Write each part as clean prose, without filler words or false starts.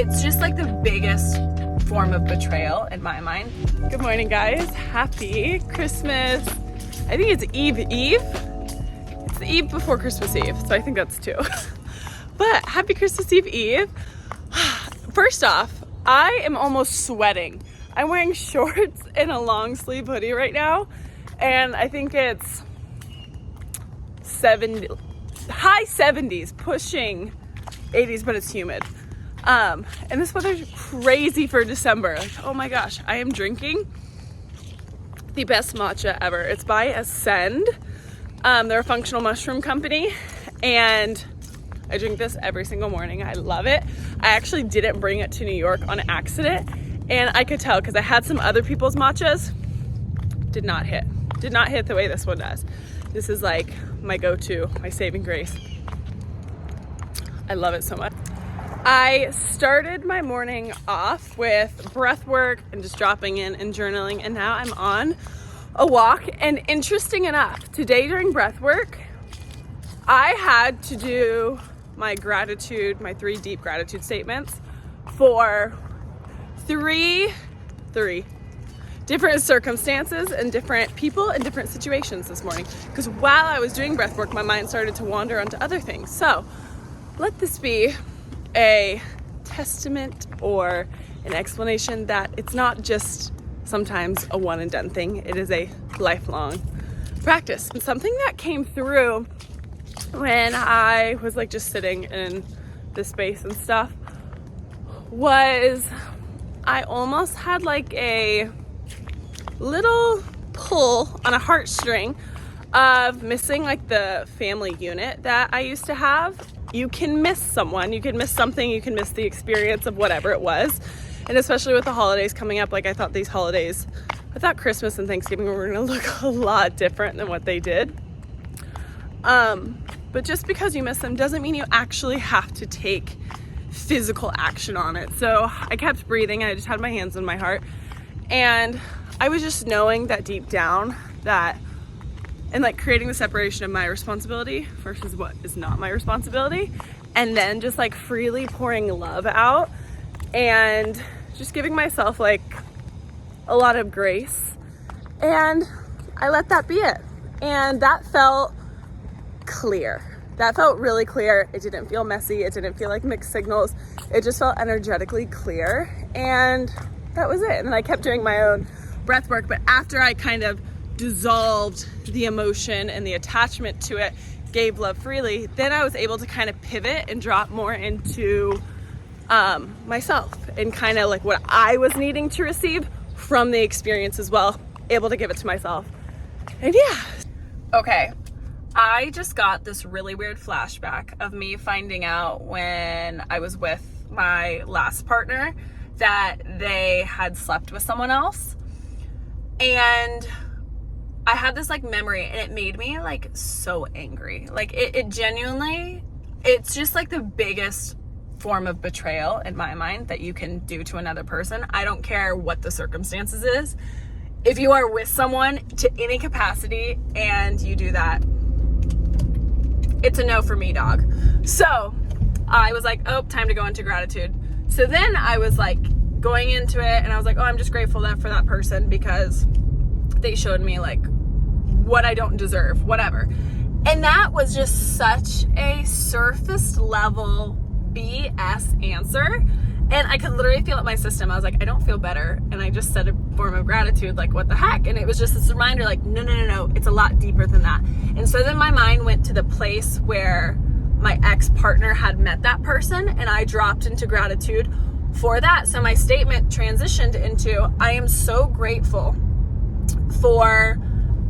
It's just like the biggest form of betrayal in my mind. Good morning, guys. Happy Christmas. I think it's Eve. It's the eve before Christmas Eve, so I think that's two. But happy Christmas Eve. First off, I am almost sweating. I'm wearing shorts and a long sleeve hoodie right now, and I think it's high 70s, pushing 80s, but it's humid. And this weather's crazy for December. Like, oh my gosh, I am drinking the best matcha ever. It's by Ascend. They're a functional mushroom company, and I drink this every single morning. I love it. I actually didn't bring it to New York on accident, and I could tell because I had some other people's matchas. Did not hit the way this one does. This is like my go-to, my saving grace. I love it so much. I started my morning off with breath work and just dropping in and journaling, and now I'm on a walk. And interesting enough, today during breath work, I had to do my 3 deep gratitude statements for three different circumstances and different people and different situations this morning. Because while I was doing breath work, my mind started to wander onto other things. So let this be a testament or an explanation that it's not just sometimes a one and done thing. It is a lifelong practice. And something that came through when I was like just sitting in this space and stuff was I almost had like a little pull on a heartstring of missing like the family unit that I used to have. You can miss someone, you can miss something, you can miss the experience of whatever it was. And especially with the holidays coming up, like I thought Christmas and Thanksgiving were gonna look a lot different than what they did. But just because you miss them doesn't mean you actually have to take physical action on it. So I kept breathing, and I just had my hands on my heart. And I was just knowing that deep down and like creating the separation of my responsibility versus what is not my responsibility. And then just like freely pouring love out and just giving myself like a lot of grace. And I let that be it. And that felt clear. That felt really clear. It didn't feel messy. It didn't feel like mixed signals. It just felt energetically clear. And that was it. And I kept doing my own breath work. But after I kind of dissolved the emotion and the attachment to it, gave love freely, then I was able to kind of pivot and drop more into myself and kind of like what I was needing to receive from the experience as well, able to give it to myself. And yeah. Okay. I just got this really weird flashback of me finding out when I was with my last partner that they had slept with someone else. And I had this like memory, and it made me like so angry. Like it genuinely, it's just like the biggest form of betrayal in my mind that you can do to another person. I don't care what the circumstances is. If you are with someone to any capacity and you do that, it's a no for me, dog. So I was like, oh, time to go into gratitude. So then I was like going into it, and I was like, oh, I'm just grateful for that person because they showed me like what I don't deserve, whatever. And that was just such a surface level BS answer. And I could literally feel it in my system. I was like, I don't feel better. And I just said a form of gratitude, like, what the heck? And it was just this reminder, like, no, it's a lot deeper than that. And so then my mind went to the place where my ex-partner had met that person, and I dropped into gratitude for that. So my statement transitioned into, I am so grateful for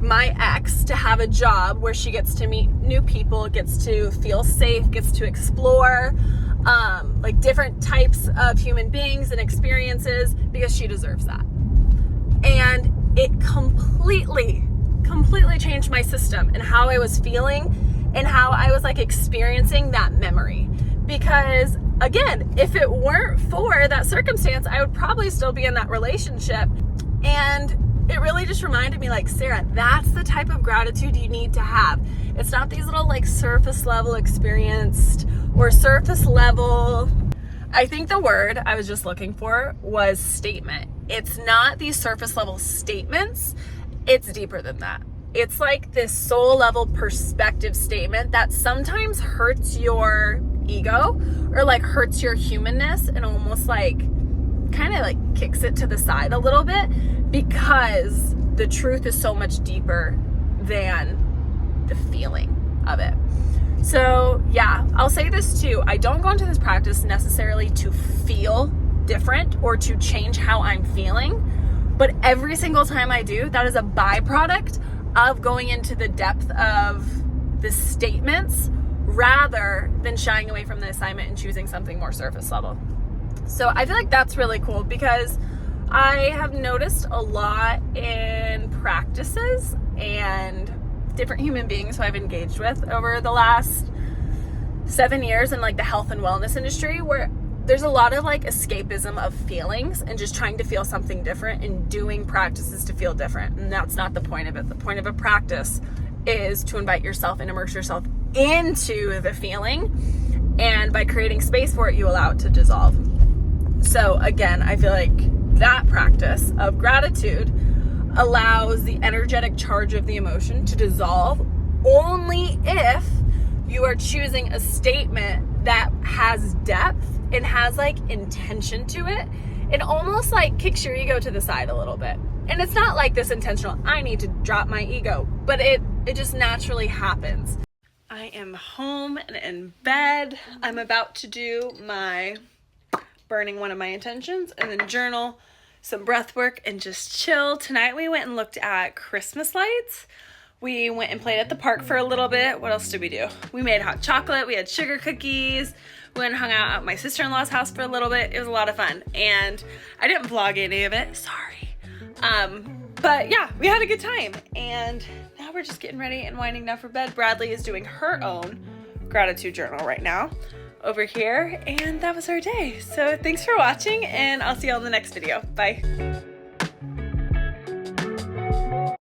my ex to have a job where she gets to meet new people, gets to feel safe, gets to explore like different types of human beings and experiences, because she deserves that. And it completely changed my system and how I was feeling and how I was like experiencing that memory. Because again, if it weren't for that circumstance, I would probably still be in that relationship. And it really just reminded me, like, Sarah, that's the type of gratitude you need to have. It's not these little like surface level experienced or surface level I think the word I was just looking for was statement. It's not these surface level statements. It's deeper than that. It's like this soul level perspective statement that sometimes hurts your ego or like hurts your humanness and almost like kind of like kicks it to the side a little bit, because the truth is so much deeper than the feeling of it. So yeah, I'll say this too. I don't go into this practice necessarily to feel different or to change how I'm feeling, but every single time I do, that is a byproduct of going into the depth of the statements rather than shying away from the assignment and choosing something more surface level. So I feel like that's really cool, because I have noticed a lot in practices and different human beings who I've engaged with over the last 7 years in like the health and wellness industry, where there's a lot of like escapism of feelings and just trying to feel something different and doing practices to feel different. And that's not the point of it. The point of a practice is to invite yourself and immerse yourself into the feeling. And by creating space for it, you allow it to dissolve. So again, I feel like that practice of gratitude allows the energetic charge of the emotion to dissolve only if you are choosing a statement that has depth and has like intention to it. It almost like kicks your ego to the side a little bit. And it's not like this intentional, I need to drop my ego, but it just naturally happens. I am home and in bed. I'm about to do my burning one of my intentions and then journal, some breath work, and just chill. Tonight we went and looked at Christmas lights. We went and played at the park for a little bit. What else did we do? We made hot chocolate. We had sugar cookies. We went and hung out at my sister-in-law's house for a little bit. It was a lot of fun. And I didn't vlog any of it. Sorry. But yeah, we had a good time. And now we're just getting ready and winding down for bed. Bradley is doing her own gratitude journal right now over here. And that was our day. So thanks for watching, and I'll see you all in the next video. Bye.